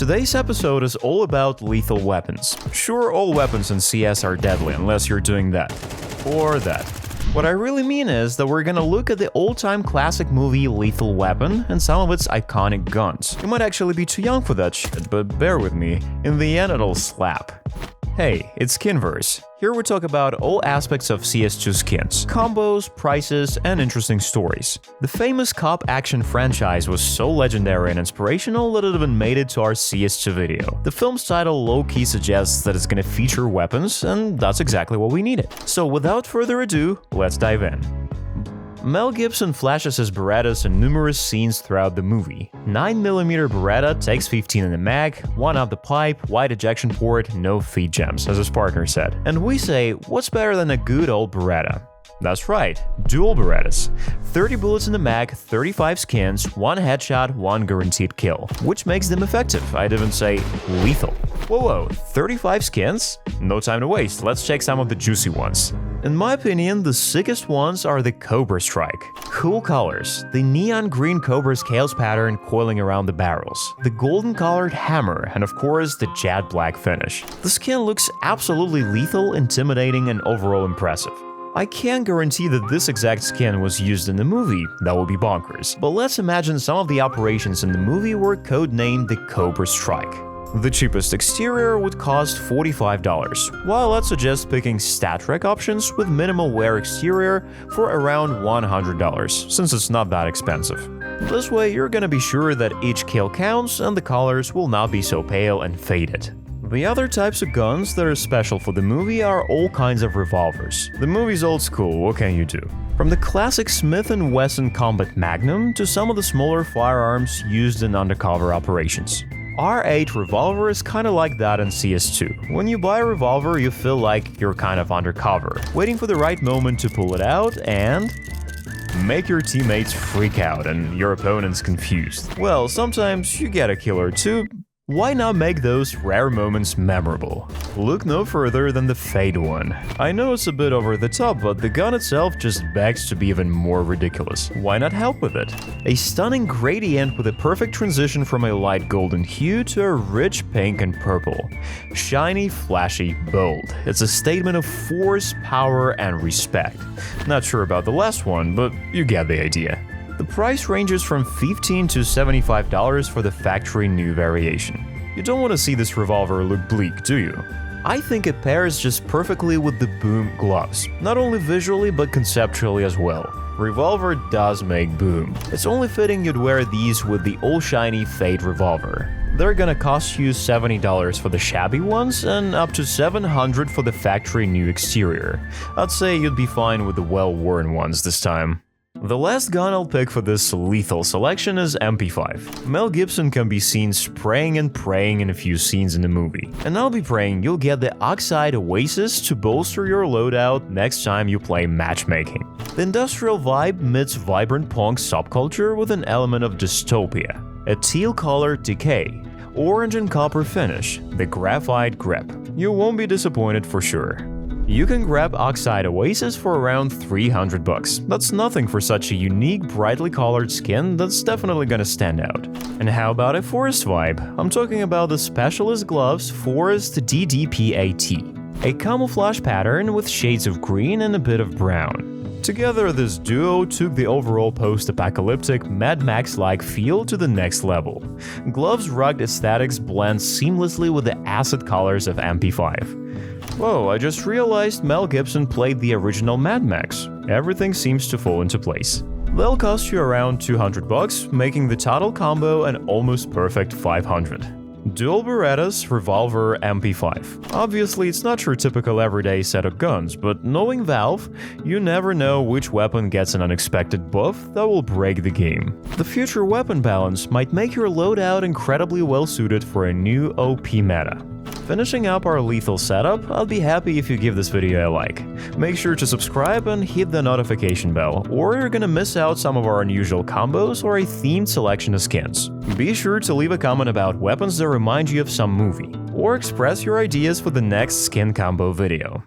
Today's episode is all about lethal weapons. Sure, all weapons in CS are deadly unless you're doing that. Or that. What I really mean is that we're gonna look at the all-time classic movie Lethal Weapon and some of its iconic guns. You might actually be too young for that shit, but bear with me, in the end it'll slap. Hey, it's SkinVerse. Here we talk about all aspects of CS2 skins, combos, prices, and interesting stories. The famous cop action franchise was so legendary and inspirational that it even made it to our CS2 video. The film's title low-key suggests that it's gonna feature weapons, and that's exactly what we needed. So without further ado, let's dive in. Mel Gibson flashes his Berettas in numerous scenes throughout the movie. 9mm Beretta takes 15 in the mag, 1 up the pipe, wide ejection port, no feed gems, as his partner said. And we say, what's better than a good old Beretta? That's right, dual Berettas. 30 bullets in the mag, 35 skins, 1 headshot, 1 guaranteed kill. Which makes them effective, I'd even say lethal. Whoa, 35 skins? No time to waste, let's check some of the juicy ones. In my opinion, the sickest ones are the Cobra Strike. Cool colors, the neon green Cobra scales pattern coiling around the barrels, the golden colored hammer, and of course the jet black finish. The skin looks absolutely lethal, intimidating, and overall impressive. I can't guarantee that this exact skin was used in the movie, that would be bonkers, but let's imagine some of the operations in the movie were codenamed the Cobra Strike. The cheapest exterior would cost $45, while I'd suggest picking StatTrak options with minimal wear exterior for around $100, since it's not that expensive. This way you're gonna be sure that each kill counts and the colors will not be so pale and faded. The other types of guns that are special for the movie are all kinds of revolvers. The movie's old school, what can you do? From the classic Smith & Wesson Combat Magnum to some of the smaller firearms used in undercover operations. R8 revolver is kinda like that in CS2. When you buy a revolver, you feel like you're kind of undercover, waiting for the right moment to pull it out and make your teammates freak out and your opponents confused. Well, sometimes you get a kill or two. Why not make those rare moments memorable? Look no further than the Fade one. I know it's a bit over the top, but the gun itself just begs to be even more ridiculous. Why not help with it? A stunning gradient with a perfect transition from a light golden hue to a rich pink and purple. Shiny, flashy, bold. It's a statement of force, power, and respect. Not sure about the last one, but you get the idea. The price ranges from $15 to $75 for the factory new variation. You don't want to see this revolver look bleak, do you? I think it pairs just perfectly with the boom gloves, not only visually but conceptually as well. Revolver does make boom. It's only fitting you'd wear these with the all-shiny Fade revolver. They're gonna cost you $70 for the shabby ones and up to $700 for the factory new exterior. I'd say you'd be fine with the well-worn ones this time. The last gun I'll pick for this lethal selection is MP5. Mel Gibson can be seen spraying and praying in a few scenes in the movie, and I'll be praying you'll get the Oxide Oasis to bolster your loadout next time you play matchmaking. The industrial vibe meets vibrant punk subculture with an element of dystopia, a teal-colored decay, orange and copper finish, the graphite grip. You won't be disappointed for sure. You can grab Oxide Oasis for around $300. That's nothing for such a unique, brightly colored skin that's definitely gonna stand out. And how about a forest vibe? I'm talking about the Specialist Gloves Forest DDPAT, a camouflage pattern with shades of green and a bit of brown. Together, this duo took the overall post-apocalyptic Mad Max-like feel to the next level. Gloves' rugged aesthetics blend seamlessly with the acid colors of MP5. Whoa, I just realized Mel Gibson played the original Mad Max. Everything seems to fall into place. They'll cost you around $200, making the total combo an almost perfect $500. Dual Berettas, revolver, MP5. Obviously, it's not your typical everyday set of guns, but knowing Valve, you never know which weapon gets an unexpected buff that will break the game. The future weapon balance might make your loadout incredibly well suited for a new OP meta. Finishing up our lethal setup, I'll be happy if you give this video a like. Make sure to subscribe and hit the notification bell, or you're gonna miss out some of our unusual combos or a themed selection of skins. Be sure to leave a comment about weapons that remind you of some movie, or express your ideas for the next skin combo video.